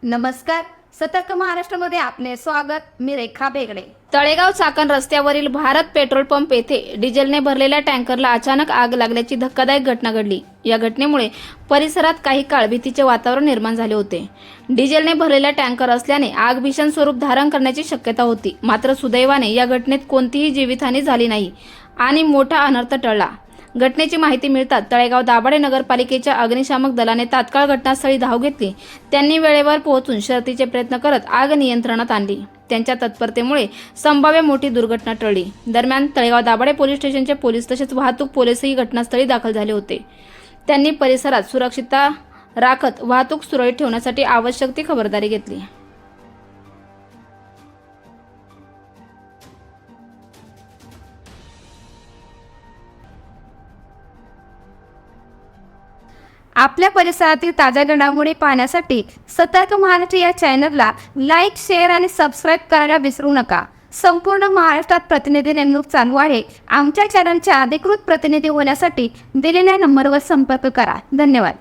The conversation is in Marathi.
नमस्कार. सतर्क महाराष्ट्रामध्ये आपले स्वागत. मी रेखा बेगडे. तळेगाव चाकण रस्त्यावरील भारत पेट्रोल पंप येथे डिझेलने भरलेल्या टँकरला अचानक आग लागल्याची धक्कादायक घटना घडली. या घटनेमुळे परिसरात काही काळ भीतीचे वातावरण निर्माण झाले होते. डिझेलने भरलेला टँकर असल्याने आग भीषण स्वरूप धारण करण्याची शक्यता होती. मात्र सुदैवाने या घटनेत कोणतीही जीवितहानी झाली नाही आणि मोठा अनर्थ टळला. घटनेची माहिती मिळताच तळेगाव दाभाडे नगरपालिकेच्या अग्निशामक दलाने तात्काळ घटनास्थळी धाव घेतली. त्यांनी वेळेवर पोहोचून शर्थीचे प्रयत्न करत आग नियंत्रणात आणली. त्यांच्या तत्परतेमुळे संभाव्य मोठी दुर्घटना टळली. दरम्यान तळेगाव दाभाडे पोलीस स्टेशनचे पोलीस तसेच वाहतूक पोलीसही घटनास्थळी दाखल झाले होते. त्यांनी परिसरात सुरक्षितता राखत वाहतूक सुरळीत ठेवण्यासाठी आवश्यक ती खबरदारी घेतली. आपल्या परिसरातील ताज्या घडामोडी पाहण्यासाठी सतर्क महाराष्ट्र या चॅनलला लाईक, शेअर आणि सबस्क्राईब करायला विसरू नका. संपूर्ण महाराष्ट्रात प्रतिनिधी नेमणूक चालू आहे. आमच्या चॅनलचे अधिकृत प्रतिनिधी होण्यासाठी दिलेल्या नंबरवर संपर्क करा. धन्यवाद.